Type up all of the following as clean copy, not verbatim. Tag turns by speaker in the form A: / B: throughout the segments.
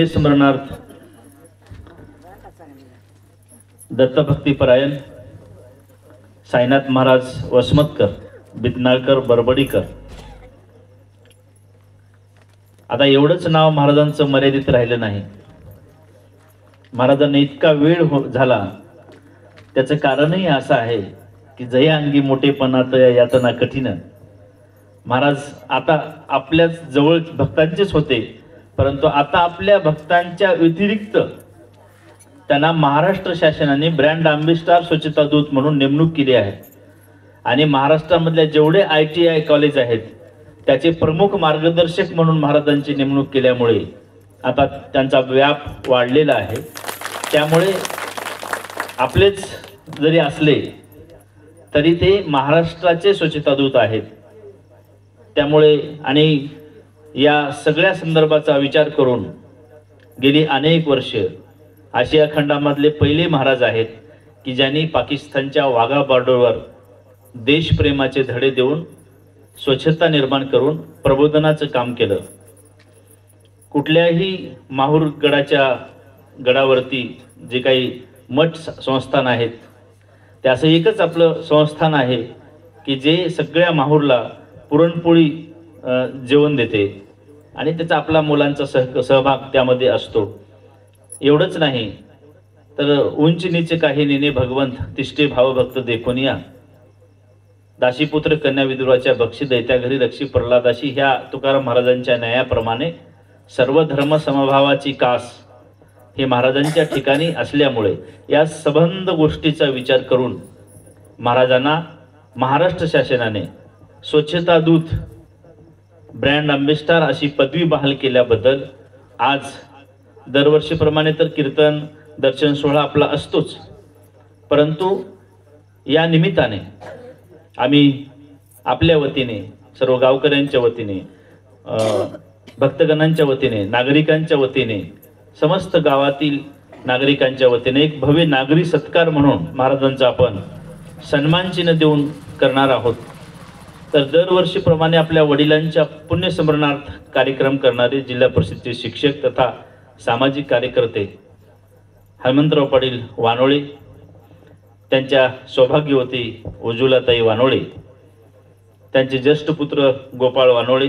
A: स्मरणार्थ दत्तभक्तीपरायण साईनाथ महाराज वसमतकर, बिदनाळकर, बरबडीकर. आता एवढंच नाव महाराजांचं मर्यादित राहिलं नाही. महाराजांना इतका वेळ झाला, त्याचं कारणही असं आहे की जया अंगी मोठेपणात यातना कठीण. महाराज आता आपल्याच जवळ भक्तांचेच होते, परंतु आता आपल्या भक्तांच्या व्यतिरिक्त त्यांना महाराष्ट्र शासनाने ब्रँड अँबॅसेडर स्वच्छता दूत म्हणून नेमणूक केली आहे. आणि महाराष्ट्रामधल्या जेवढे ITI कॉलेज आहेत त्याचे प्रमुख मार्गदर्शक म्हणून महाराजांची नेमणूक केल्यामुळे आता त्यांचा व्याप वाढलेला आहे. त्यामुळे आपलेच जरी असले तरी ते महाराष्ट्राचे स्वच्छता दूत आहेत. त्यामुळे आणि या सगळ्या संदर्भाचा विचार करून गेली अनेक वर्ष आशिया खंडामधले पहिले महाराज आहेत की ज्यांनी पाकिस्तानच्या वाघा बॉर्डरवर देशप्रेमाचे धडे देऊन स्वच्छता निर्माण करून प्रबोधनाचं काम केलं. कुठल्याही माहूर गडावरती जे काही मठ संस्थान आहेत ते असं एकच आपलं संस्थान आहे की जे सगळ्या माहूरला पुरणपोळी जेवण देते आणि त्याचा आपला मुलांचा सहभाग त्यामध्ये असतो. एवढंच नाही तर उंच नीच काही नेने भगवंत तिष्ठे भावभक्त देखून या. दाशीपुत्र कन्या विदुराच्या बक्षी दैत्या घरी रक्षी प्रल्हादाशी ह्या तुकाराम महाराजांच्या न्यायाप्रमाणे सर्व धर्म समभावाची कास हे महाराजांच्या ठिकाणी असल्यामुळे या संबंध गोष्टीचा विचार करून महाराजांना महाराष्ट्र शासनाने स्वच्छता दूत ब्रँड अँबॅसेडर अशी पदवी बहाल केल्याबद्दल आज दरवर्षीप्रमाणे तर कीर्तन दर्शन सोहळा आपला असतोच, परंतु या निमित्ताने आम्ही आपल्या वतीने सर्व गावकऱ्यांच्या वतीने भक्तगणांच्या वतीने नागरिकांच्या वतीने समस्त गावातील नागरिकांच्या वतीने एक भव्य नागरी सत्कार म्हणून महाराजांचा आपण सन्मान चिन्ह देऊन करणार आहोत. तर दरवर्षीप्रमाणे आपल्या वडिलांच्या पुण्यस्मरणार्थ कार्यक्रम करणारे जिल्हा परिषदेचे शिक्षक तथा सामाजिक कार्यकर्ते हनुमंतराव पाटील वानोळे, त्यांच्या सौभाग्यवती उज्ज्वलाताई वानोळे, त्यांचे ज्येष्ठ पुत्र गोपाळ वानोळे,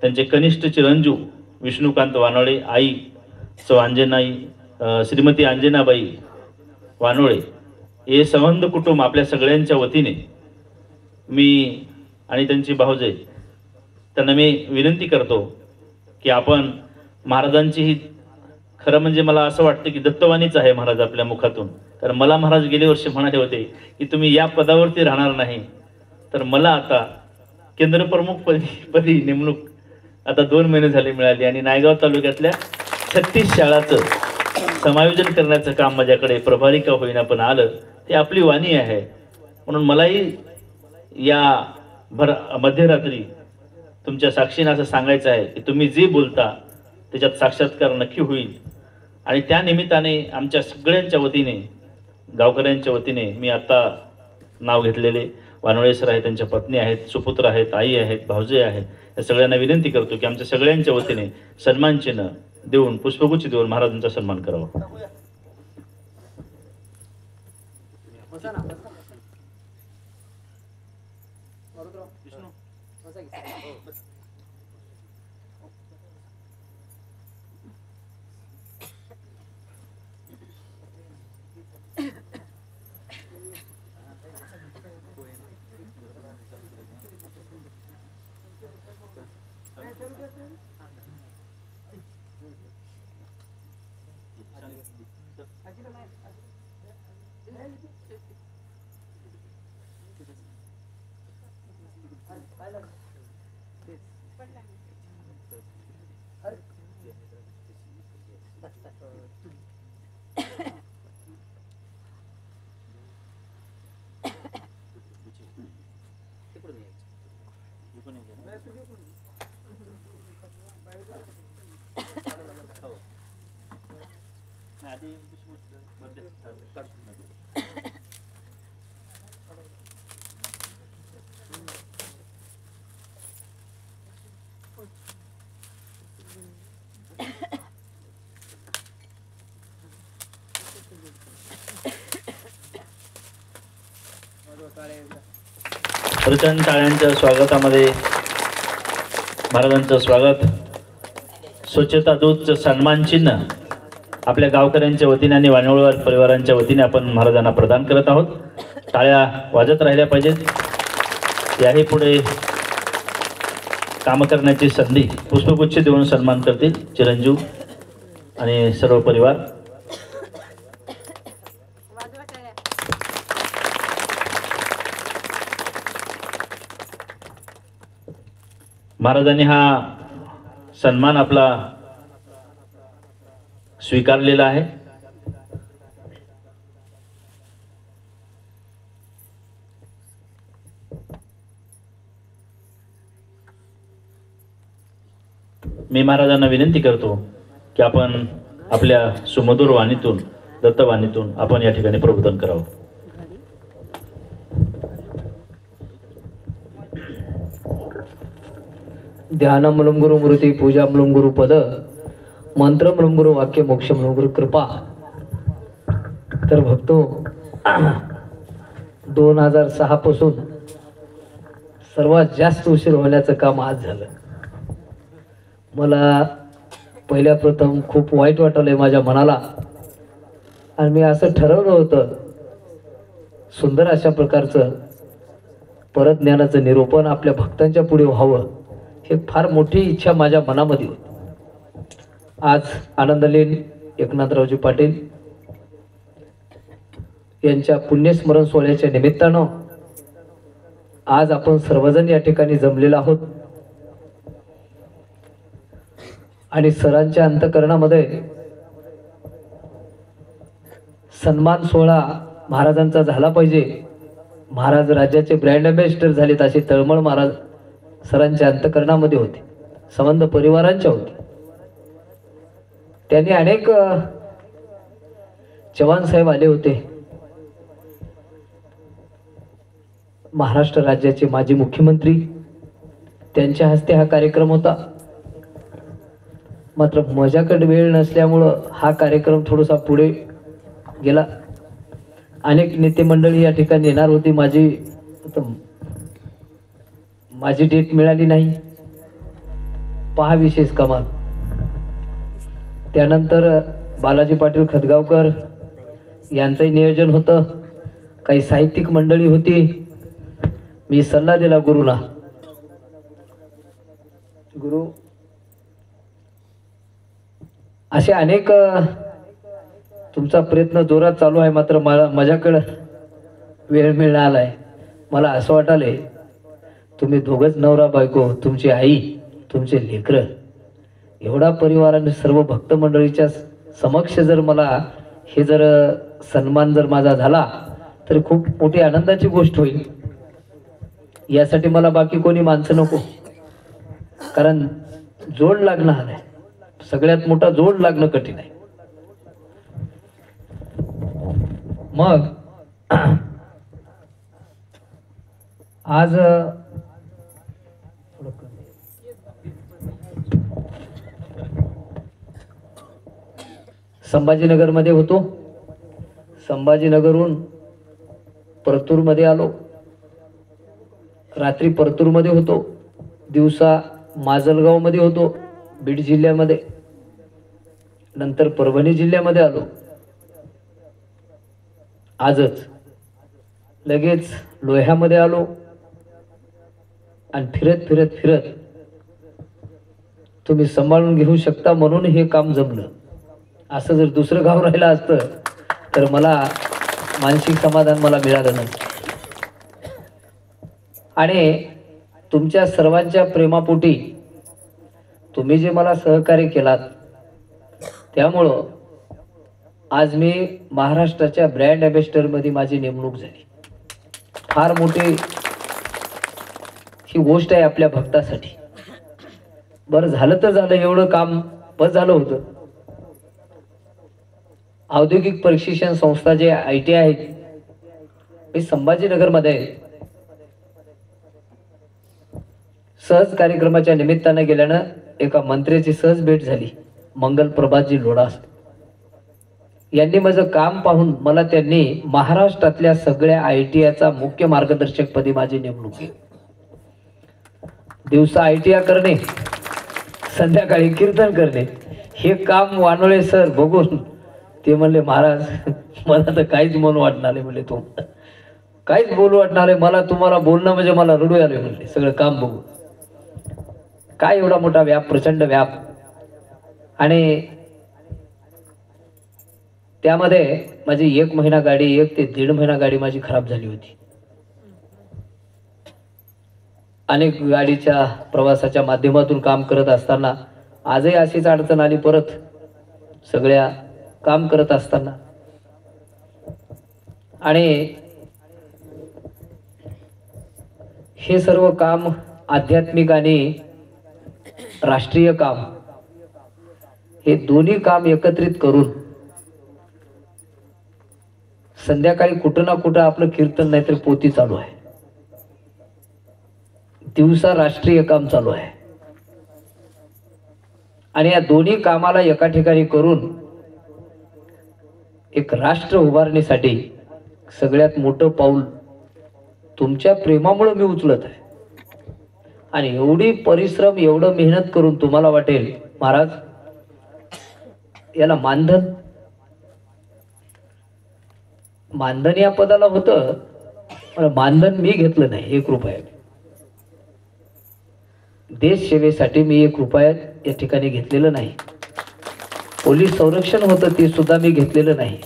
A: त्यांचे कनिष्ठ चिरंजीव विष्णुकांत वानोळे, आई श्रीमती अंजनाबाई वानोळे, हे संबंध कुटुंब आपल्या सगळ्यांच्या वतीने मी आणि त्यांची भावजय त्यांना मी विनंती करतो की आपण महाराजांची ही खरं म्हणजे मला असं वाटतं की दत्तवाणीच आहे महाराज आपल्या मुखातून. कारण मला महाराज गेल्या वर्षी म्हणाले होते की तुम्ही या पदावरती राहणार नाही, तर मला आता केंद्रप्रमुख पदी नेमणूक आता 2 महिने झाले मिळाली आणि नायगाव तालुक्यातल्या 36 शाळांचं समायोजन करण्याचं काम माझ्याकडे प्रभारी का होईना पण आलं. ते आपली वाणी आहे. म्हणून मलाही या मध्यरात्री तुमच्या साक्षीने असं सांगायचं आहे की तुम्ही जे बोलता त्याच्यात साक्षात्कार नक्की होईल. आणि त्या निमित्ताने आमच्या सगळ्यांच्या वतीने गावकऱ्यांच्या वतीने मी आता नाव घेतलेले वानोळे सर आहेत, त्यांच्या पत्नी आहेत, सुपुत्र आहेत, आई आहेत, भाऊजे आहेत, या सगळ्यांना विनंती करतो की आमच्या सगळ्यांच्या वतीने सन्मान चिन्ह देऊन पुष्पगुच्छ देऊन महाराजांचा सन्मान करावा. प्रचंड टाळ्यांच्या स्वागतामध्ये महाराजांचं स्वागत. स्वच्छता दूतचं सन्मान चिन्ह आपल्या गावकऱ्यांच्या वतीने आणि वानवळवार परिवारांच्या वतीने आपण महाराजांना प्रदान करत आहोत. टाळ्या वाजत राहिल्या पाहिजेत. याही पुढे काम करण्याची संधी पुष्पगुच्छ देऊन सन्मान करतील चिरंजीव आणि सर्व परिवार. महाराजांनी हा सन्मान आपला स्वीकारलेला आहे. मी महाराजांना विनंती करतो की आपण आपल्या सुमधुर वाणीतून दत्तवाणीतून आपण या ठिकाणी प्रबोधन करावं.
B: ध्यानमूलं गुरु मूर्ती पूजामूलं गुरु पद मंत्रमूलं गुरु वाक्य मोक्षमूलं गुरु कृपा. तर भक्तो 2006 पासून सर्वात जास्त उशीर होण्याचं काम आज झालं. मला पहिल्या प्रथम खूप वाईट वाटलंय माझ्या मनाला आणि मी असं ठरवलं होतं सुंदर अशा प्रकारचं परत ज्ञानाचं निरूपण आपल्या भक्तांच्या पुढे व्हावं हे फार मोठी इच्छा माझ्या मनामध्ये होती. आज आनंदलीन एकनाथरावजी पाटील यांच्या पुण्यस्मरण सोहळ्याच्या निमित्तानं आज आपण सर्वजण या ठिकाणी जमलेलो आहोत आणि सरांच्या अंतःकरणामध्ये सन्मान सोहळा महाराजांचा झाला पाहिजे. महाराज राज्याचे ब्रँड अँबॅसेडर झालेत अशी तळमळ महाराज सरांच्या अंतःकरणामध्ये होते, संबंध परिवारांच्या होते. त्यांनी अनेक चव्हाण साहेब आले होते, महाराष्ट्र राज्याचे माजी मुख्यमंत्री, त्यांच्या हस्ते हा कार्यक्रम होता. मात्र माझ्याकडे वेळ नसल्यामुळं हा कार्यक्रम थोडासा पुढे गेला. अनेक नेते मंडळी या ठिकाणी येणार होती, माझी डेट मिळाली नाही. पहा विशेष कमाल. त्यानंतर बालाजी पाटील खदगावकर यांचंही नियोजन होतं, काही साहित्यिक मंडळी होती. मी सल्ला दिला गुरुला, गुरु असे अनेक तुमचा प्रयत्न जोरात चालू आहे, मात्र माझ्याकडं वेळ मिळाला आहे. मला असं वाटायलंय तुम्ही दोघंच नवरा बायको, तुमची आई, तुमचे लेकरं, एवढा परिवाराने सर्व भक्त मंडळीच्या समक्ष जर मला हे जर सन्मान जर माझा झाला तर खूप मोठी आनंदाची गोष्ट होईल. यासाठी मला बाकी कोणी माणसं नको, कारण जोड लागणं हा आहे सगळ्यात मोठा, जोड लागणं कठीण आहे. मग आज संभाजीनगरमध्ये होतो, संभाजीनगरहून परतूरमध्ये आलो, रात्री परतूरमध्ये होतो, दिवसा माजलगावमध्ये होतो बीड जिल्ह्यामध्ये, नंतर परभणी जिल्ह्यामध्ये आलो. आजच लगेच लोह्यामध्ये आलो आणि फिरत फिरत फिरत तुम्ही सांभाळून घेऊ शकता म्हणून हे काम जमलं. असं जर दुसरं गाव राहिलं असतं तर मला मानसिक समाधान मला मिळालं नाही. आणि तुमच्या सर्वांच्या प्रेमापोटी तुम्ही जे मला सहकार्य केलात त्यामुळं आज मी महाराष्ट्राच्या ब्रँड अँबॅसेडरमध्ये माझी नेमणूक झाली. फार मोठी ही गोष्ट आहे आपल्या भक्तासाठी. बरं झालं तर झालं, एवढं काम बस झालं होतं. औद्योगिक प्रशिक्षण संस्था जे ITI आहेत हे संभाजीनगरमध्ये आहे. सहज कार्यक्रमाच्या निमित्तानं गेल्यानं एका मंत्र्याची सहज भेट झाली, मंगल प्रभातजी लोढास यांनी माझं काम पाहून मला त्यांनी महाराष्ट्रातल्या सगळ्या ITIचा मुख्य मार्गदर्शक पदी माझी नेमणूक केली. दिवसा ITI करणे, संध्याकाळी कीर्तन करणे, हे काम वानोळे सर बघून ते म्हणले महाराज मला तर काहीच मन वाटणार नाही म्हणले, तू काहीच बोलू वाटणार आहे मला, तुम्हाला बोलणं म्हणजे मला रडू आले म्हणले सगळं काम बघून. काय एवढा मोठा व्याप, प्रचंड व्याप. आणि त्यामध्ये माझी 1 महिना गाडी, 1 ते 1.5 महिना गाडी माझी खराब झाली होती. अनेक गाडीच्या प्रवासाच्या माध्यमातून काम करत असताना आजही अशीच अडचण आली परत सगळ्या काम करत असताना. आणि हे सर्व काम आध्यात्मिक आणि राष्ट्रीय काम, हे दोन्ही काम एकत्रित करून संध्याकाळी कुठं ना कुठं आपलं कीर्तन नाहीतर पोथी चालू आहे, दिवसा राष्ट्रीय काम चालू आहे. आणि या दोन्ही कामाला एका ठिकाणी करून एक राष्ट्र उभारणीसाठी सगळ्यात मोठं पाऊल तुमच्या प्रेमामुळे मी उचलत आहे. आणि एवढी परिश्रम, एवढं मेहनत करून तुम्हाला वाटेल महाराज याला मानधन या पदाला होतं, पण मानधन मी घेतलं नाही 1 रुपया. देश सेवेसाठी मी 1 रुपया या ठिकाणी घेतलेलं नाही. पोलीस संरक्षण होतं ते सुद्धा मी घेतलेलं नाही.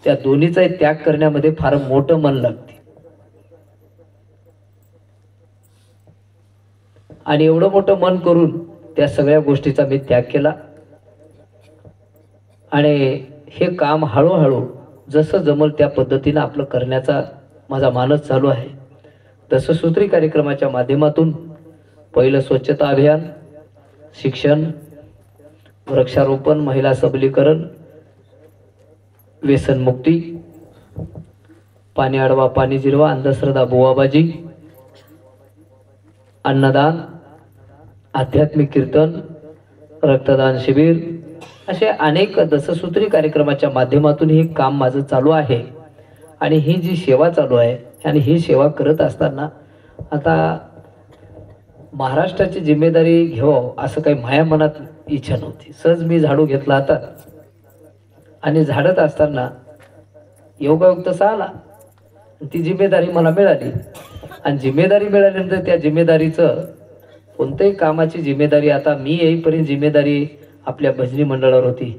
B: त्या दोन्हीचा त्याग करण्यामध्ये फार मोठं मन लागते. आणि एवढं मोठं मन करून त्या सगळ्या गोष्टीचा मी त्याग केला. आणि हे काम हळूहळू जसं जमल त्या पद्धतीनं आपलं करण्याचा माझा मानस चालू आहे. दशसूत्री कार्यक्रमाच्या माध्यमातून पहिलं स्वच्छता अभियान, शिक्षण, वृक्षारोपण, महिला सबलीकरण, व्यसनमुक्ती, पाणी अडवा पाणी जिरवा, अंधश्रद्धा बुवाबाजी, अन्नदान, आध्यात्मिक कीर्तन, रक्तदान शिबिर, असे अनेक दशसूत्री कार्यक्रमाच्या माध्यमातून हे काम माझं चालू आहे. आणि ही जी सेवा चालू आहे आणि ही सेवा करत असताना आता महाराष्ट्राची जिम्मेदारी घ्यावं असं काही माझ्या मनात इच्छा नव्हती. सहज मी झाडू घेतला हातात आणि झाडत असताना योगायोग तसा आला, ती जिम्मेदारी मला मिळाली. आणि जिम्मेदारी मिळाल्यानंतर त्या जिम्मेदारीचं कोणत्याही कामाची जिम्मेदारी, आता मी येईपर्यंत जिम्मेदारी आपल्या भजनी मंडळावर होती.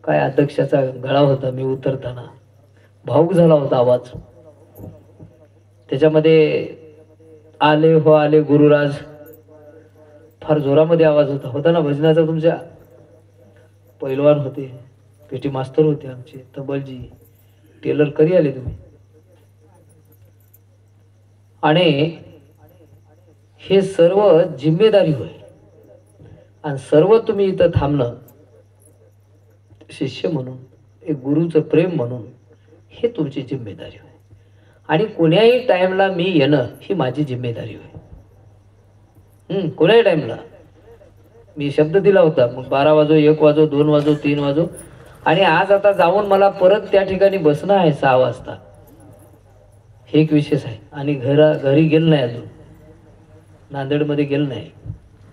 B: काय अध्यक्षाचा गळा होता, मी उतरताना भाऊक झाला होता आवाज. त्याच्यामध्ये आले हो आले गुरुराज, फार जोरामध्ये आवाज होता ना भजनाचा. तुमच्या पैलवान होते, पेटी मास्तर होते आमचे, तबलजी, टेलर कधी आले तुम्ही. आणि हे सर्व जिम्मेदारी होय. आणि सर्व तुम्ही इथं थांबणं शिष्य म्हणून, एक गुरुचं प्रेम म्हणून, हे तुमची जिम्मेदारी होय. आणि कोण्याही टाईमला मी येणं ही माझी जिम्मेदारी होय. कोण्याही टाईमला मी शब्द दिला होता, मग 12 वाजो, 1 वाजो, 2 वाजो, 3 वाजो. आणि आज आता जाऊन मला परत त्या ठिकाणी बसणं आहे 6 वाजता. हे एक विशेष आहे. आणि घरी गेलं नाही अजून, नांदेडमध्ये गेलं नाही,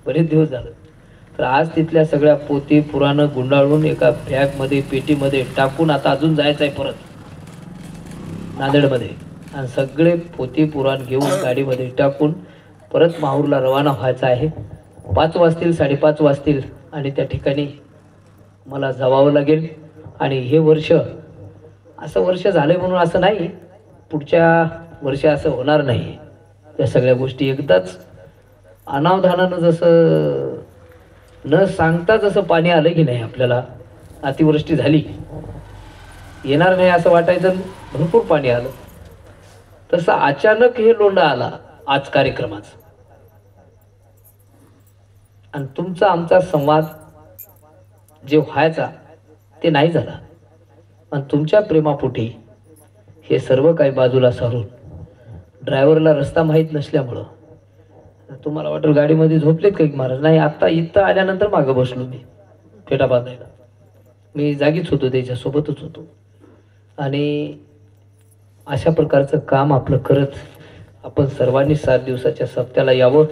B: बरेच दिवस झालं. तर आज तिथल्या सगळ्या पोथी पुराणं गुंडाळून एका बॅगमध्ये, पेटीमध्ये टाकून आता अजून जायचं आहे परत नांदेडमध्ये. आणि सगळे पोथी पुराण घेऊन गाडीमध्ये टाकून परत माहूरला रवाना व्हायचं आहे. 5 वाजतील, 5:30 वाजतील आणि त्या ठिकाणी मला जावावं लागेल. आणि हे वर्ष असं वर्ष झालं म्हणून असं नाही, पुढच्या वर्षी असं होणार नाही. त्या सगळ्या गोष्टी एकदाच अनावधानानं, जसं न सांगता जसं पाणी आलं की नाही, आपल्याला अतिवृष्टी झाली, येणार नाही असं वाटायचं, भरपूर पाणी आलं, तसं अचानक हे लोंढा आला आज कार्यक्रमाचा. आणि तुमचा आमचा संवाद जे व्हायचा ते नाही झाला. आणि तुमच्या प्रेमापोटी हे सर्व काही बाजूला सारून, ड्रायव्हरला रस्ता माहीत नसल्यामुळं, तुम्हाला वाटेल गाडीमध्ये झोपलेत काही महाराज, नाही, आत्ता इथं आल्यानंतर मागं बसलो मी फेटा बांधायला. मी जागीच होतो, त्याच्यासोबतच होतो. आणि अशा प्रकारचं काम आपलं करत आपण सर्वांनी 7 दिवसाच्या सप्त्याला यावं.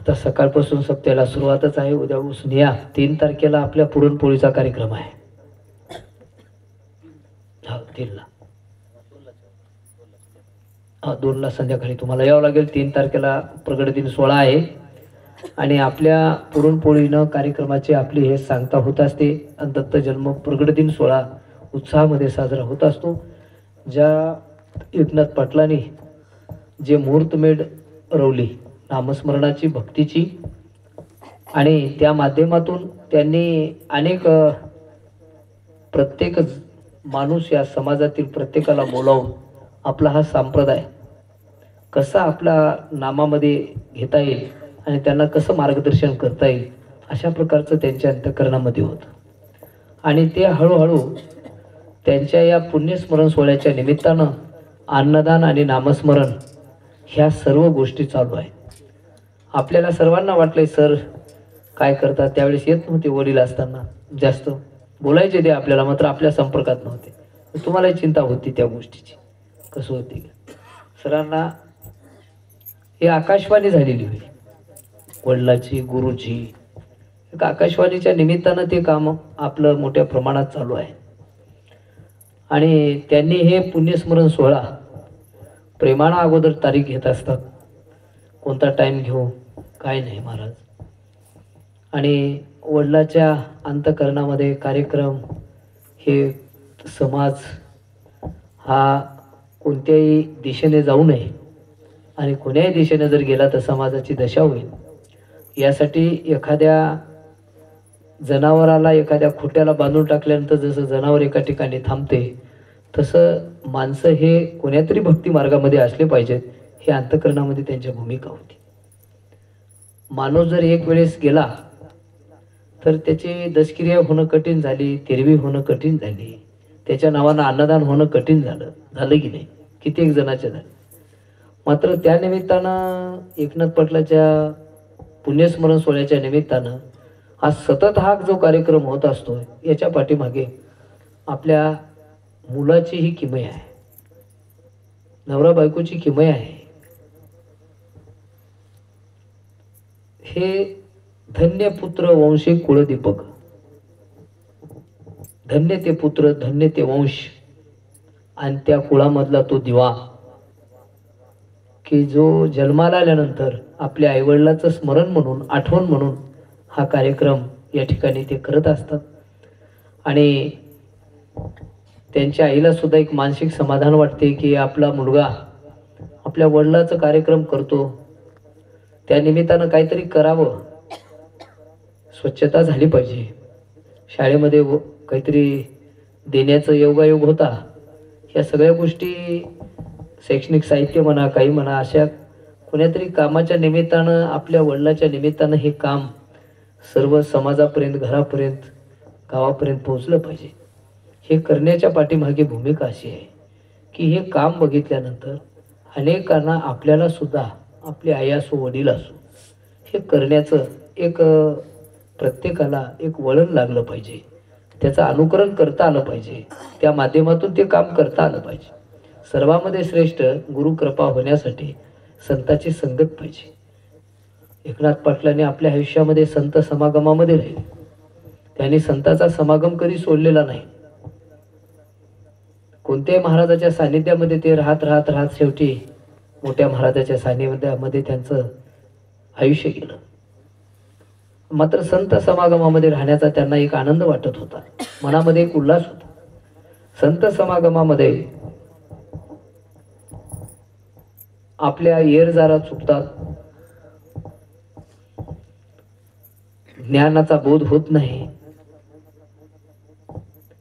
B: आता सकाळपासून सप्त्याला सुरुवातच आहे. उद्या उसनिया 3 तारखेला आपल्या पुरणपोळीचा कार्यक्रम आहे. हा 3ला, हा 2ला संध्याकाळी तुम्हाला यावं लागेल. 3 तारखेला प्रगट दिन सोहळा आहे आणि आपल्या पुरणपोळीनं कार्यक्रमाची आपली हे सांगता होत असते. आणि दत्त जन्म प्रगट दिन सोहळा उत्साहामध्ये साजरा होत असतो. ज्या एकनाथ पाटलांनी जे मुहूर्तमेढ रवली नामस्मरणाची, भक्तीची, आणि त्या माध्यमातून त्यांनी अनेक प्रत्येक माणूस या समाजातील प्रत्येकाला बोलावून आपला हा संप्रदाय कसा आपला नामामध्ये घेता येईल आणि त्यांना कसं मार्गदर्शन करता येईल अशा प्रकारचं त्यांच्या अंतःकरणामध्ये होतं. आणि ते हळूहळू त्यांच्या या पुण्यस्मरण सोहळ्याच्या निमित्तानं अन्नदान आणि नामस्मरण ह्या सर्व गोष्टी चालू आहेत. आपल्याला सर्वांना वाटलंय सर काय करतात, त्यावेळेस येत नव्हते वडील असताना, जास्त बोलायचे ते आपल्याला, मात्र आपल्या संपर्कात नव्हते. तुम्हालाही चिंता होती त्या गोष्टीची, कसं होती. सरांना हे आकाशवाणी झालेली होती, वडिलाची, गुरुची, एक आकाशवाणीच्या निमित्तानं ते काम आपलं मोठ्या प्रमाणात चालू आहे. आणि त्यांनी हे पुण्यस्मरण सोहळा प्रेमानं अगोदर तारीख घेत असतात, कोणता टाईम घेऊ काय नाही महाराज. आणि वडिलाच्या अंतःकरणामध्ये कार्यक्रम हे समाज हा कोणत्याही दिशेने जाऊ नये आणि कोण्याही दिशेने जर गेला तर समाजाची दशा होईल. यासाठी एखाद्या जनावराला एखाद्या खोट्याला बांधून टाकल्यानंतर जसं जनावर एका ठिकाणी थांबते, तसं माणसं हे कोण्यातरी भक्ती मार्गामध्ये असले पाहिजेत, हे अंतःकरणामध्ये त्यांच्या भूमिका होती. माणूस जर एक वेळेस गेला तर त्याची दशक्रिया होणं कठीण झाली, तेरवी होणं कठीण झाली, त्याच्या नावानं अन्नदान होणं कठीण झालं की नाही, कित्येक जणांच्या झालं. मात्र त्या निमित्तानं एकनाथ पाटलाच्या पुण्यस्मरण सोहळ्याच्या निमित्तानं हा सतत हा जो कार्यक्रम होत असतो, याच्या पाठीमागे आपल्या मुलाची ही किमया आहे, नवरा बायकोची किमया आहे. हे धन्य पुत्र वंशी कुळदीपक, धन्य ते पुत्र, धन्य ते वंश, आणि त्या कुळामधला तो दिवा की जो जन्माला आल्यानंतर आपल्या आईवडिलाचं स्मरण म्हणून, आठवण म्हणून हा कार्यक्रम या ठिकाणी ते करत असतात. आणि त्यांच्या आईला सुद्धा एक मानसिक समाधान वाटते की आपला मुलगा आपल्या वडिलाचं कार्यक्रम करतो, त्या निमित्तानं काहीतरी करावं, स्वच्छता झाली पाहिजे, शाळेमध्ये काहीतरी देण्याचा योगायोग होता. ह्या सगळ्या गोष्टी शैक्षणिक साहित्य म्हणा, काही म्हणा, अशा कोण्यातरी कामाच्या निमित्तानं, आपल्या वडिलाच्या निमित्तानं हे काम सर्व समाजापर्यंत, घरापर्यंत, गावापर्यंत पोहोचलं पाहिजे. हे करण्याच्या पाठीमागे भूमिका अशी आहे की हे काम बघितल्यानंतर अनेकांना, आपल्याला सुद्धा, आपली आई असो वडील असो, हे करण्याचं एक प्रत्येकाला एक वळण लागलं पाहिजे, त्याचं अनुकरण करता आलं पाहिजे, त्या माध्यमातून ते काम करता आलं पाहिजे. सर्वांमध्ये श्रेष्ठ गुरुकृपा होण्यासाठी संताची संगत पाहिजे. एकनाथ पाटलांनी आपल्या आयुष्यामध्ये संत समागमामध्ये राहिले, त्यांनी संताचा समागम कधी सोडलेला नाही. कोणत्याही महाराजाच्या सानिध्यामध्ये ते राहत शेवटी मोठ्या महाराजाच्या सानिध्यामध्ये त्यांचं आयुष्य गेलं. मात्र संत समागमामध्ये राहण्याचा त्यांना एक आनंद वाटत होता, मनामध्ये एक उल्हास होता. संत समागमामध्ये आपल्या येरजारा चुकतात, ज्ञानाचा बोध होत नाही.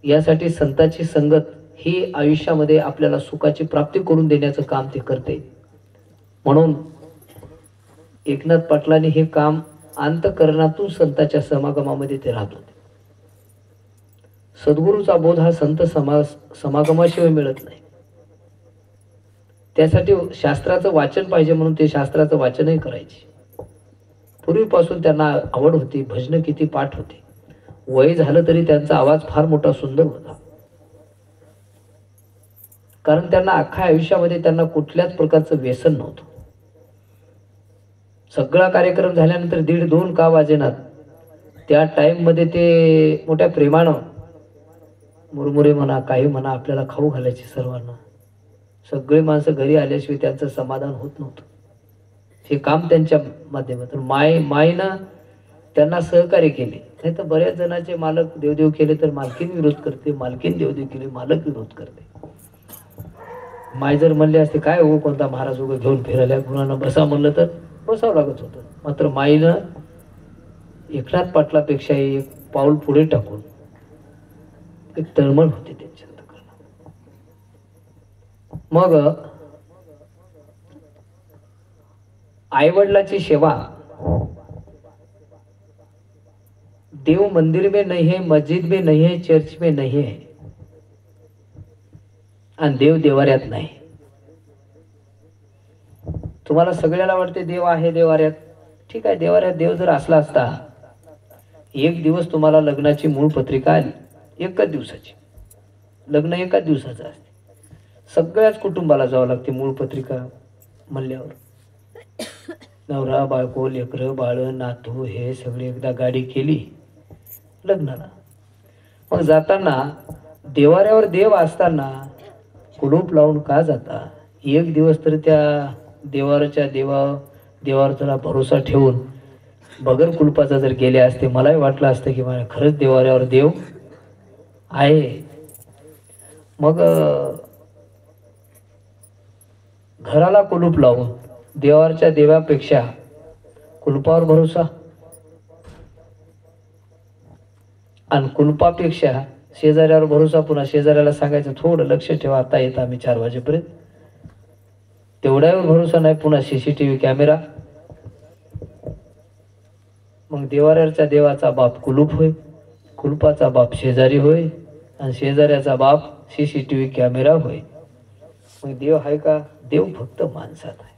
B: यासाठी संताची संगत ही आयुष्यामध्ये आपल्याला सुखाची प्राप्ती करून देण्याचं काम ते करते. म्हणून एकनाथ पाटलांनी हे काम अंतःकरणातून संताच्या समागमामध्ये ते राहत होते. सद्गुरूचा बोध हा संत समागमाशिवाय मिळत नाही. त्यासाठी शास्त्राचं वाचन पाहिजे, म्हणून ते शास्त्राचं वाचनही करायचे. पूर्वीपासून त्यांना आवड होती, भजन किती पाठ होते. वय झालं तरी त्यांचा आवाज फार मोठा सुंदर होता, कारण त्यांना अख्ख्या आयुष्यामध्ये त्यांना कुठल्याच प्रकारचं व्यसन नव्हतं. सगळा कार्यक्रम झाल्यानंतर 1:30-2 का वाजेनात त्या टाईममध्ये ते मोठ्या प्रेमानं मुरमुरे म्हणा काही म्हणा आपल्याला खाऊ घालायचे सर्वांना. सगळे माणसं घरी आल्याशिवाय त्यांचं समाधान होत नव्हतं. हे काम त्यांच्या माध्यमातून मायनं त्यांना सहकार्य केले. नाही तर बऱ्याच जणांचे मालक देवदेव केले तर मालकीन विरोध करते, मालकीन देवदेव केले मालक विरोध करते. माय जर म्हणले असते काय हो कोणता महाराज उगं घेऊन फिरायला गुणांना बसा म्हणलं तर बसावं लागत होतं. मात्र माईनं एकनाथ पाटलापेक्षा एक पाऊल पुढे टाकून एक तळमळ होती त्यांच्या अंतःकरणात. मग आईवडिलाची सेवा देव मंदिर में नहीं है, मस्जिद में नहीं है, चर्च में नहीं है आणि देव देवाऱ्यात नाही. तुम्हाला सगळ्याला वाटते देव आहे देवाऱ्यात. ठीक आहे, देवाऱ्यात देव जर असला असता एक दिवस तुम्हाला लग्नाची मूळ पत्रिका आली, एकच दिवसाची, लग्न एकाच दिवसाचं असते. सगळ्याच कुटुंबाला जावं लागते मूळ पत्रिका म्हणल्यावर. नवरा बायको लेकरं बाळ नातू हे सगळे एकदा गाडी केली लग्नाला. मग जाताना देवाऱ्यावर देव असताना कुलूप लावून का जाता? एक दिवस तर त्या देवाच्या देवावर जरा भरोसा ठेवून बगर कुलपाचा जर गेले असते, मलाही वाटलं असतं की मला खरंच देवाऱ्यावर देव आहे. मग घराला कुलूप लावून देवाच्या देवापेक्षा कुलपावर भरोसा आणि कुलपापेक्षा शेजाऱ्यावर भरोसा. पुन्हा शेजाऱ्याला सांगायचं थोडं लक्ष ठेवा, आता येतं आम्ही 4 वाजेपर्यंत. तेवढ्यावर भरोसा नाही, पुन्हा CCTV कॅमेरा. मग देवाऱ्याच्या देवाचा बाप कुलूप होय, कुलपाचा बाप शेजारी होय आणि शेजाऱ्याचा बाप CCTV कॅमेरा होय. मग देव आहे का? देव फक्त माणसात आहे,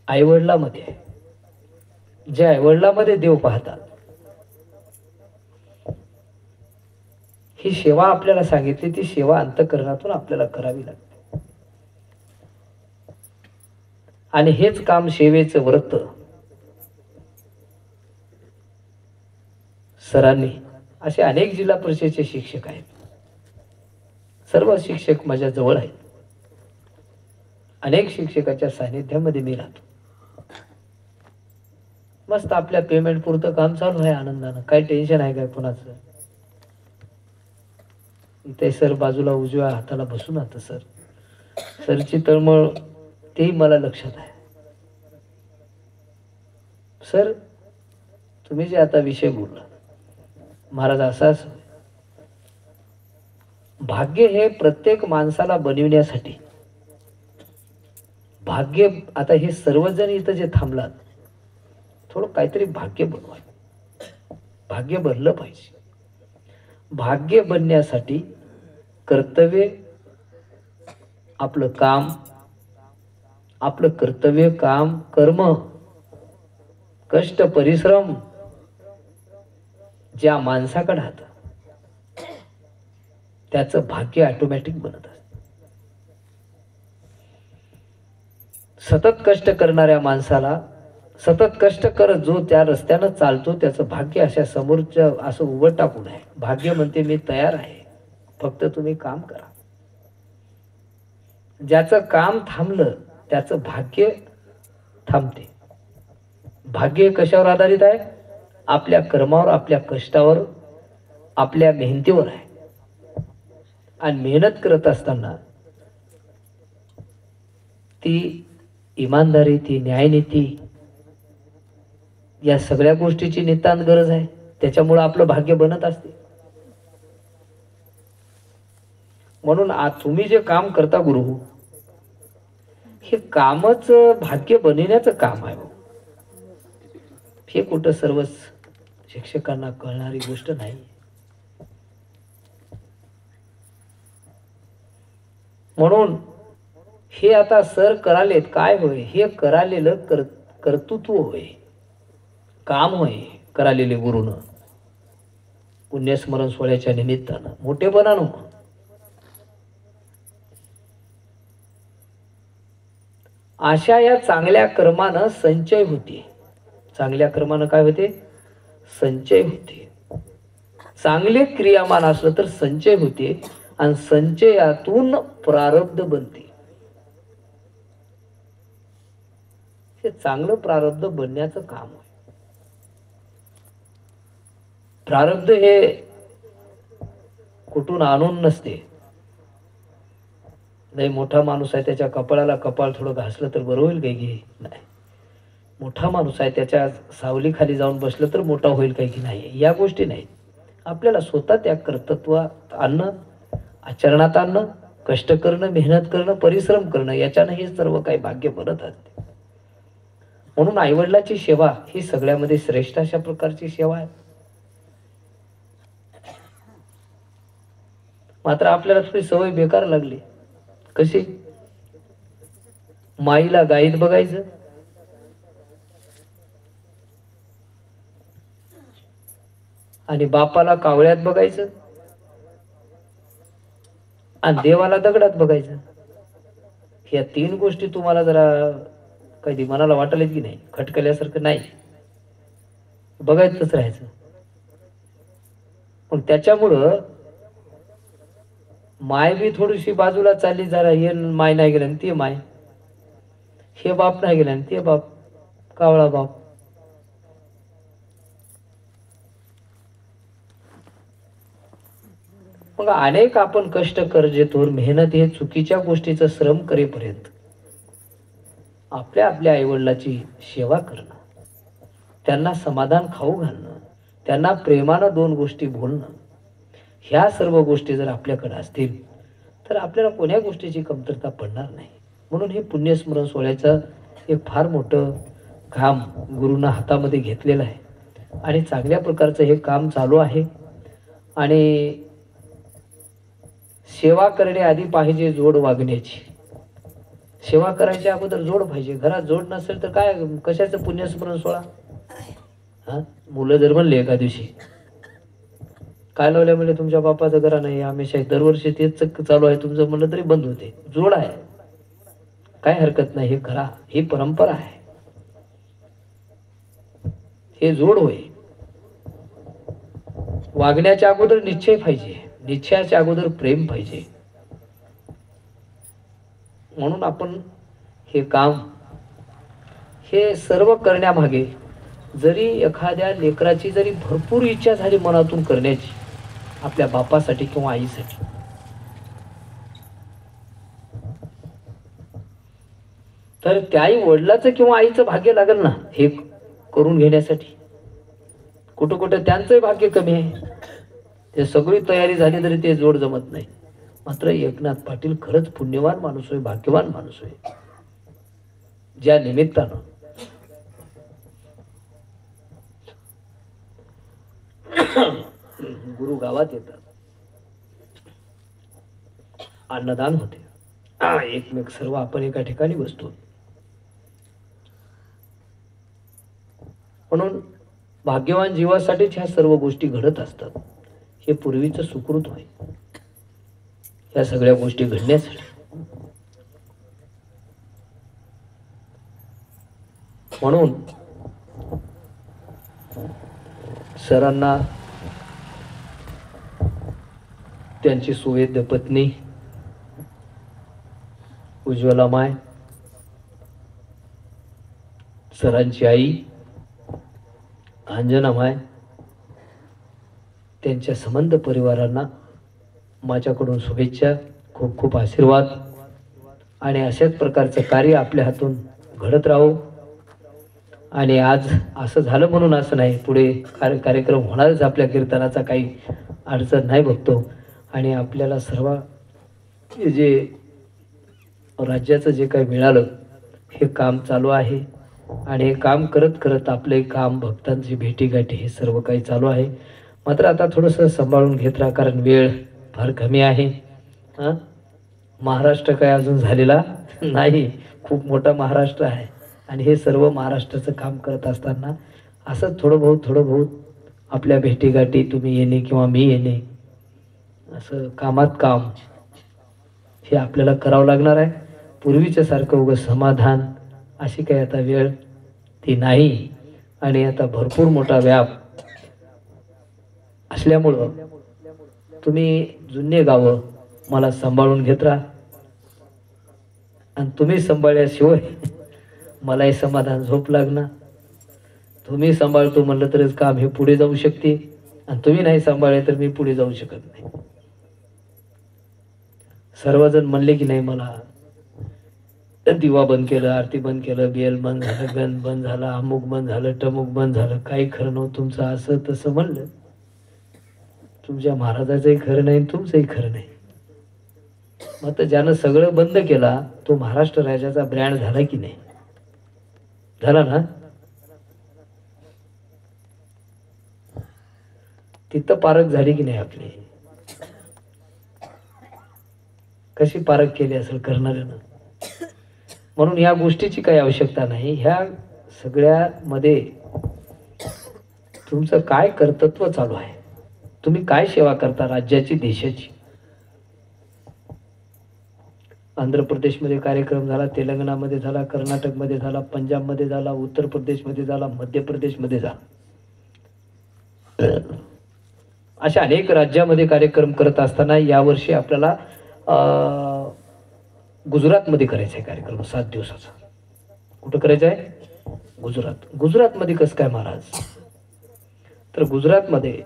B: आईवडिलामध्ये आहे. ज्या आईवडिलामध्ये देव पाहतात, ही सेवा आपल्याला सांगितली, ती सेवा अंतःकरणातून आपल्याला करावी लागते. आणि हेच काम सेवेचं व्रत सरांनी. असे अनेक जिल्हा परिषदेचे शिक्षक आहेत, सर्व शिक्षक माझ्या जवळ आहेत. अनेक शिक्षकाच्या सानिध्यामध्ये मी राहतो. मस्त आपल्या पेमेंट पुरतं काम चालू आहे आनंदानं. काही टेन्शन आहे काय कुणाचं? इथे सर बाजूला उजव्या हाताला बसून आता सरची तळमळ तेही मला लक्षात आहे. सर तुम्ही जे आता विषय बोलला महाराज, असाच भाग्य हे प्रत्येक माणसाला बनविण्यासाठी भाग्य. आता हे सर्वजण इथं जे थांबलात, थोडं काहीतरी भाग्य बनवा. भाग्य बनलं पाहिजे. भाग्य बनण्यासाठी कर्तव्य, आपलं काम, आपलं कर्तव्य काम कर्म कष्ट परिश्रम ज्या माणसाकडे हात त्याचं भाग्य ऑटोमॅटिक बनत असतं. सतत कष्ट करणाऱ्या माणसाला, सतत कष्ट करत जो त्या रस्त्यानं चालतो त्याचं भाग्य अशा समोरच्या असं उभं टाकून आहे. भाग्य म्हणते मी तयार आहे, फक्त तुम्ही काम करा. ज्याचं काम थांबलं त्याचं भाग्य थांबते. भाग्य कशावर आधारित आहे? आपल्या कर्मावर, आपल्या कष्टावर, आपल्या मेहनतीवर आहे. आणि मेहनत करत असताना ती इमानदारी, ती न्यायनीती, या सगळ्या गोष्टीची नितांत गरज आहे. त्याच्यामुळे आपलं भाग्य बनत असते. म्हणून आज तुम्ही जे काम करता गुरु, हे कामच भाग्य बनवण्याचं काम आहे. हे कुठं सर्वच शिक्षकांना कळणारी गोष्ट नाही. म्हणून हे आता सर करालेत काय होय? हे करालेलं कर्तृत्व होय, काम होय करालेले गुरुनं. पुण्यस्मरण सोहळ्याच्या निमित्तानं मोठेपणानं अशा या चांगल्या कर्मानं संचय होते. चांगल्या कर्मानं काय होते? संचय होते. चांगले क्रियामान असलं तर संचय होते आणि संचयातून प्रारब्ध बनते. हे चांगलं प्रारब्ध बनण्याचं काम आहे. प्रारब्ध हे कुठून आणून नसते. नाही मोठा माणूस आहे त्याच्या कपाळाला कपाळ थोडं घासलं तर बरं होईल काही की नाही. मोठा माणूस आहे त्याच्या सावली खाली जाऊन बसलं तर मोठा होईल काही की नाही. या गोष्टी नाहीत. आपल्याला स्वतः त्या कर्तृत्वात आणणं, आचरणात आणणं, कष्ट करणं, मेहनत करणं, परिश्रम करणं, याच्यानं हे सर्व काही भाग्य बनत असते. म्हणून आईवडिलाची सेवा ही सगळ्यामध्ये श्रेष्ठ अशा प्रकारची सेवा आहे. मात्र आपल्याला थोडी सवय बेकार लागली. कशी? माईला गाईत बघायचं, आणि बापाला कावळ्यात बघायचं, आणि देवाला दगडात बघायचं. ह्या 3 गोष्टी तुम्हाला जरा कधी मनाला वाटलेत की नाही? खटकल्यासारखं नाही. बघायचंच राहायचं. पण त्याच्यामुळं माय बी थोडीशी बाजूला चालली. जरा हे माय नाही गेलं ते माय, हे बाप नाही गेला ते बाप, कावळा बाप. मग अनेक आपण कष्ट कर्जेतून मेहनत हे चुकीच्या गोष्टीचं श्रम करेपर्यंत आपल्या आपल्या आईवडिलाची सेवा करणं, त्यांना समाधान खाऊ घालणं, त्यांना प्रेमानं 2 गोष्टी बोलणं, ह्या सर्व गोष्टी जर आपल्याकडे असतील तर आपल्याला कोण्या गोष्टीची कमतरता पडणार नाही. म्हणून हे पुण्यस्मरण सोहळ्याचं एक फार मोठं काम गुरुनं हातामध्ये घेतलेलं आहे आणि चांगल्या प्रकारचं हे काम चालू आहे. आणि सेवा करण्याआधी पाहिजे जोड वागण्याची. सेवा करायच्या अगोदर जोड पाहिजे. घरात जोड नसेल तर काय कशाचं पुण्यस्मरण सोहळा? हा, मुलं जर म्हणले एका दिवशी काय लावल्या म्हणजे तुमच्या बापाचं घरा नाही, हमेशा दरवर्षी तेच चालू आहे तुमचं, म्हणलं तरी बंद होते. जोड आहे, काय हरकत नाही, हे करा, ही परंपरा आहे, हे जोड होय. वागण्याच्या अगोदर निश्चय पाहिजे, निश्चयाच्या अगोदर प्रेम पाहिजे. म्हणून आपण हे काम हे सर्व करण्यामागे जरी एखाद्या लेकराची जरी भरपूर इच्छा झाली मनातून करण्याची, आपल्या बापासाठी किंवा आईसाठी, तर त्याही वडिलाचं किंवा आईचं भाग्य लागेल ना हे करून घेण्यासाठी. कुठं कुठं त्यांचंही भाग्य कमी आहे. ते सगळी तयारी झाली तरी ते जोड जमत नाही. मात्र एकनाथ पाटील खरंच पुण्यवान माणूस होय, भाग्यवान माणूस होय, ज्या निमित्तानं गुरु गावात येतात, अन्नदान होते, एकमेक सर्व आपण एका ठिकाणी बसतो. म्हणून भाग्यवान जीवासाठीच ह्या सर्व गोष्टी घडत असतात. हे पूर्वीचं सुकृत होय या सगळ्या गोष्टी घडण्यासाठी. म्हणून सरांना त्यांची सुवेद्य पत्नी उज्ज्वला माय, सरांची आई अंजना माय, त्यांच्या संबंध परिवारांना माझ्याकडून शुभेच्छा, खूप खूप आशीर्वाद. आणि अशाच प्रकारचं कार्य आपल्या हातून घडत राहो. आणि आज असं झालं म्हणून असं नाही, पुढे कार्यक्रम होणारच आपल्या कीर्तनाचा, काही अडचण नाही बघतो. आणि आपल्याला सर्व जे राज्याचं जे काही मिळालं हे काम चालू आहे. आणि हे काम करत करत आपले काम, भक्तांची भेटीगाठी हे सर्व काही चालू आहे. मात्र आता थोडंसं सांभाळून घेत राहा, कारण वेळ फार कमी आहे. महाराष्ट्र काय अजून झालेला नाही, खूप मोठा महाराष्ट्र आहे. आणि हे सर्व महाराष्ट्राचं काम करत असताना असं थोडं बहुत आपल्या भेटीगाठी, तुम्ही येणे किंवा मी येणे, असं कामात काम हे आपल्याला करावं लागणार आहे. पूर्वीच्या सारखं उगाच समाधान अशी काही आता वेळ ती नाही. आणि आता भरपूर मोठा व्याप असल्यामुळं तुम्ही जुने गावं मला सांभाळून घेत राहा. आणि तुम्ही सांभाळल्याशिवाय मलाही समाधान झोप लागणार. तुम्ही सांभाळतो म्हणलं तरच काम हे पुढे जाऊ शकते, आणि तुम्ही नाही सांभाळले तर मी पुढे जाऊ शकत नाही. सर्वजण म्हणले की नाही मला दिवा बंद केलं, आरती बंद केलं, बेल बंद झालं, गण बंद झाला, अमुक बंद झालं, टमुक बंद झालं, काही खरं नव्हतं तुमचं, असं तसं म्हणलं. तुमच्या महाराजाचंही खरं नाही, तुमचंही खरं नाही. मग तर ज्यानं सगळं बंद केला तो महाराष्ट्र राज्याचा ब्रँड झाला की नाही? झाला ना? तिथं पारख झाली की नाही आपली? कशी पारख केली असेल करणाऱ्यानं? म्हणून या गोष्टीची काही आवश्यकता नाही. ह्या सगळ्यामध्ये तुमचं काय कर्तृत्व चालू आहे, तुम्ही काय सेवा करता राज्याची, देशाची. आंध्र प्रदेशमध्ये कार्यक्रम झाला, तेलंगणामध्ये झाला, कर्नाटकमध्ये झाला, पंजाबमध्ये झाला, उत्तर प्रदेशमध्ये झाला, मध्य प्रदेशमध्ये झाला. अशा अनेक राज्यामध्ये कार्यक्रम करत असताना यावर्षी आपल्याला गुजरातमध्ये करायचा आहे कार्यक्रम 7 दिवसाचा. कुठं करायचा आहे? गुजरात. गुजरातमध्ये कसं काय महाराज? तर गुजरातमध्ये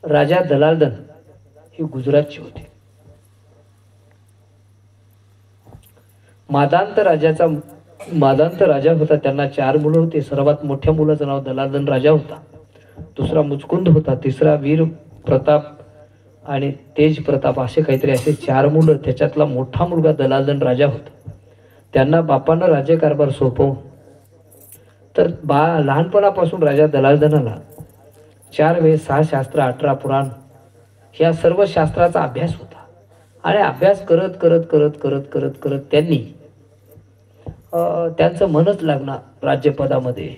B: राजा दलालदन ही गुजरातची होती. मादांत राजा होता. त्यांना 4 मुलं होते. सर्वात मोठ्या मुलाचं नाव दलालदन राजा होता. दुसरा मुचकुंद होता. तिसरा वीर प्रताप आणि तेज प्रताप, असे काहीतरी असे 4 मुलं. त्याच्यातला मोठा मुलगा दलालदन राजा होता. त्यांना बापानं राज्यकारभार सोपवून, तर लहानपणापासून राजा दलालदनाला 4 वेद, 6 शास्त्र, 18 पुराण ह्या सर्व शास्त्राचा अभ्यास होता. आणि अभ्यास करत करत करत करत करत करत त्यांनी त्यांचं मनच लागणार राज्यपदामध्ये,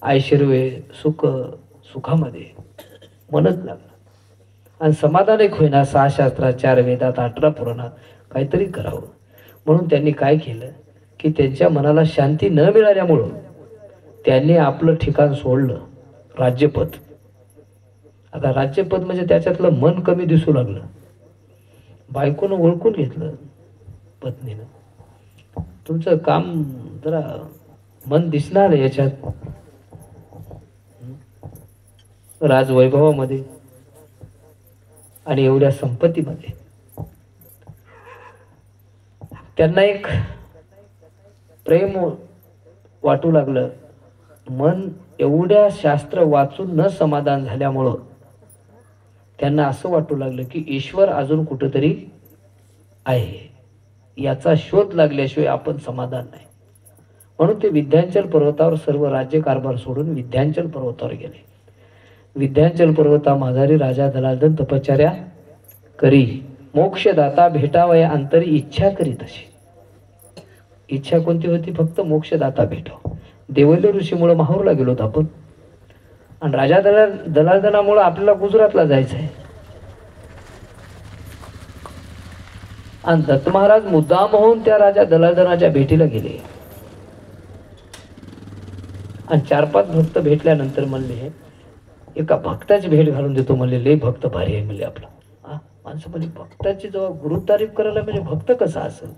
B: ऐश्वर्य सुखामध्ये मनच लागणार. आणि समाधान एक होईना. 6 शास्त्रात, 4 वेदात, 18 पुराणात काहीतरी करावं. म्हणून त्यांनी काय केलं की त्यांच्या मनाला शांती न मिळाल्यामुळं त्यांनी आपलं ठिकाण सोडलं, राज्यपद. आता राज्यपद म्हणजे त्याच्यातलं मन कमी दिसू लागलं. बायकोनं ओळखून घेतलं पत्नीनं, तुमचं काम जरा मन दिसणार याच्यात, राजवैभवामध्ये आणि एवढ्या संपत्तीमध्ये. त्यांना एक प्रेम वाटू लागलं. मन एवढ्या शास्त्र वाचून न समाधान झाल्यामुळं त्यांना असं वाटू लागलं की ईश्वर अजून कुठंतरी आहे, याचा शोध लागल्याशिवाय आपण समाधान नाही. म्हणून ते विंध्याचल पर्वतावर सर्व राज्यकारभार सोडून विंध्याचल पर्वतावर गेले. विंध्याचल पर्वता माघारी राजा दलालदन तपश्चर्या करी, मोक्षदाता भेटावया अंतरी इच्छा करीत अशी. इच्छा कोणती होती? फक्त मोक्षदाता भेटाव. देवल्य ऋषीमुळे माहूरला गेलो होतो आपण, आणि राजा दलालदनामुळे आपल्याला गुजरातला जायचं आहे. आणि दत्त महाराज मुद्दाम होऊन त्या राजा दलालदनाच्या भेटीला गेले. आणि 4-5 भक्त भेटल्यानंतर म्हणले, एका भक्ताची भेट घालून देतो म्हणले. लय भक्त भारी आहे म्हणले आपला. माणसं म्हणजे भक्ताची जेव्हा गुरुतारीफ करायला म्हणजे भक्त कसा असेल,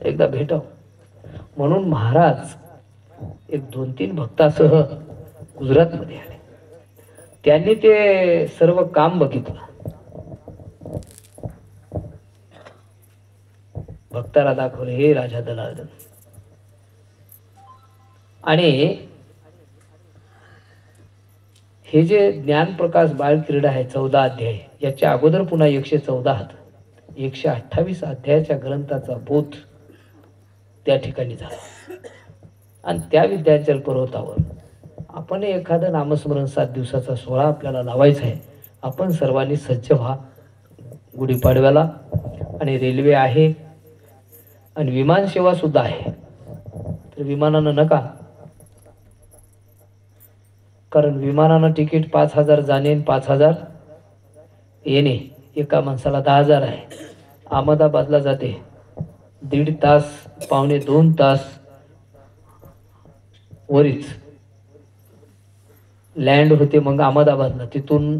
B: एकदा भेटाव. म्हणून महाराज एक 2-3 भक्तासह गुजरातमध्ये आले. त्यांनी ते सर्व काम बघितलं. भक्ताला दाखवले, हे राजा दलालदन. आणि हे जे ज्ञानप्रकाश बालक्रीडा आहे 14 अध्याय, याच्या अगोदर पुन्हा 114 128 अध्यायाच्या ग्रंथाचा बोध त्या ठिकाणी झाला. आणि त्या विंध्याचल पर्वतावर आपण एखादं नामस्मरण 7 दिवसाचा सोहळा आपल्याला लावायचा आहे. आपण सर्वांनी सज्ज व्हा. गुढीपाडव्याला आणि रेल्वे आहे आणि विमान सेवा सुद्धा आहे. तर विमानानं नका, कारण विमानानं तिकीट 5,000 जाणे आणि 5,000 येणे, एका माणसाला 10,000 आहे. अहमदाबादला जाते 1.5 तास, पावणे 2 तास वरीच लँड होते. मग अहमदाबादला, तिथून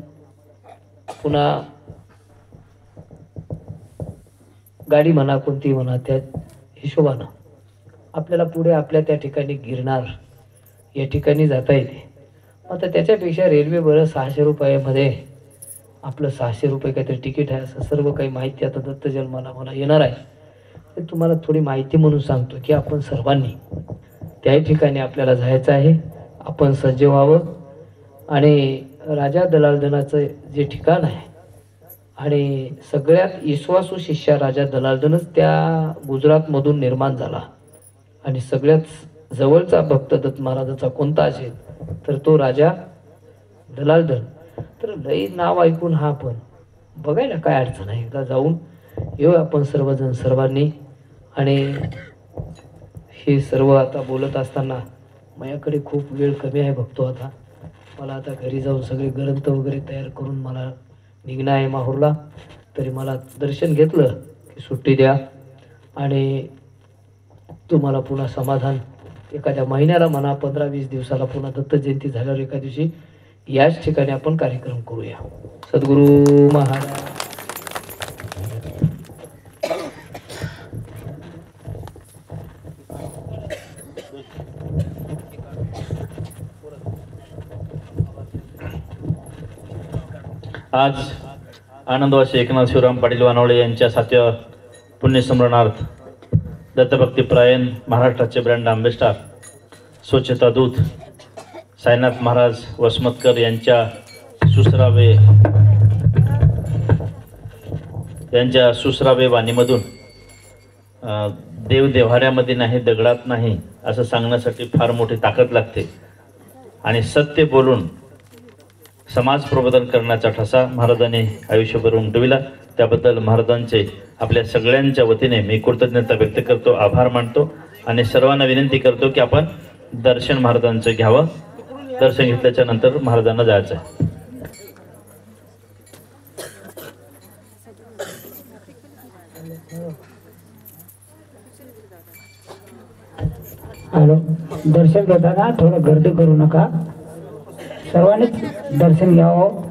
B: पुन्हा गाडी म्हणा, कोणती म्हणा, त्या हिशोबानं आपल्याला पुढे आपल्या त्या ठिकाणी गिरनार या ठिकाणी जाता येते. आता त्याच्यापेक्षा रेल्वे बरं 600 रुपयामध्ये आपलं 600 रुपये काहीतरी तिकीट आहे, असं सर्व काही माहिती आता दत्त जन्माला मला येणार आहे. ते तुम्हाला थोडी माहिती म्हणून सांगतो की आपण सर्वांनी त्याही ठिकाणी आपल्याला जायचं आहे. आपण सज्ज व्हावं आणि राजा दलालधनाचं जे ठिकाण आहे आणि सगळ्यात विश्वासू शिष्य राजा दलालधनच त्या गुजरातमधून निर्माण झाला आणि सगळ्यात जवळचा भक्त दत्त महाराजाचा कोणता असेल तर तो राजा दलालधन. तर लई नाव ऐकून हा पण बघायला काय अडचण आहे, एकदा जाऊन येऊ आपण सर्वजण सर्वांनी. आणि हे सर्व आता बोलत असताना माझ्याकडे खूप वेळ कमी आहे बघतो. आता मला आता घरी जाऊन सगळे ग्रंथ वगैरे तयार करून मला निघणं आहे माहूरला. तरी मला दर्शन घेतलं की सुट्टी द्या आणि तुम्हाला पुन्हा समाधान एखाद्या महिन्याला म्हणा, 15-20 दिवसाला पुन्हा दत्त जयंती झाल्यावर एका दिवशी याच ठिकाणी आपण कार्यक्रम करूया. सद्गुरू महाराज.
A: आज आनंदवासी एकनाथ शिवराम पाटील वानवळे यांच्या 7व्या पुण्यस्मरणार्थ दत्तभक्तीपरायण महाराष्ट्राचे ब्रँड अँबॅसेडर स्वच्छता दूत साईनाथ महाराज वसमतकर यांच्या सुसरावे वाणीमधून देव देव्हाऱ्यामध्ये नाही, दगडात नाही असं सांगण्यासाठी फार मोठी ताकद लागते आणि सत्य बोलून समाज प्रबोधन करण्याचा ठसा महाराजांनी आयुष्यभर उमटविला. त्याबद्दल महाराजांचे आपल्या सगळ्यांच्या वतीने मी कृतज्ञता व्यक्त करतो, आभार मानतो आणि सर्वांना विनंती करतो की आपण दर्शन महाराजांचं घ्यावं. दर्शन घेतल्याच्या नंतर महाराजांना जायचं आहे.
C: हॅलो, दर्शन घेताना थोडं गर्दी करू नका, सर्वांनीच दर्शन घ्यावं.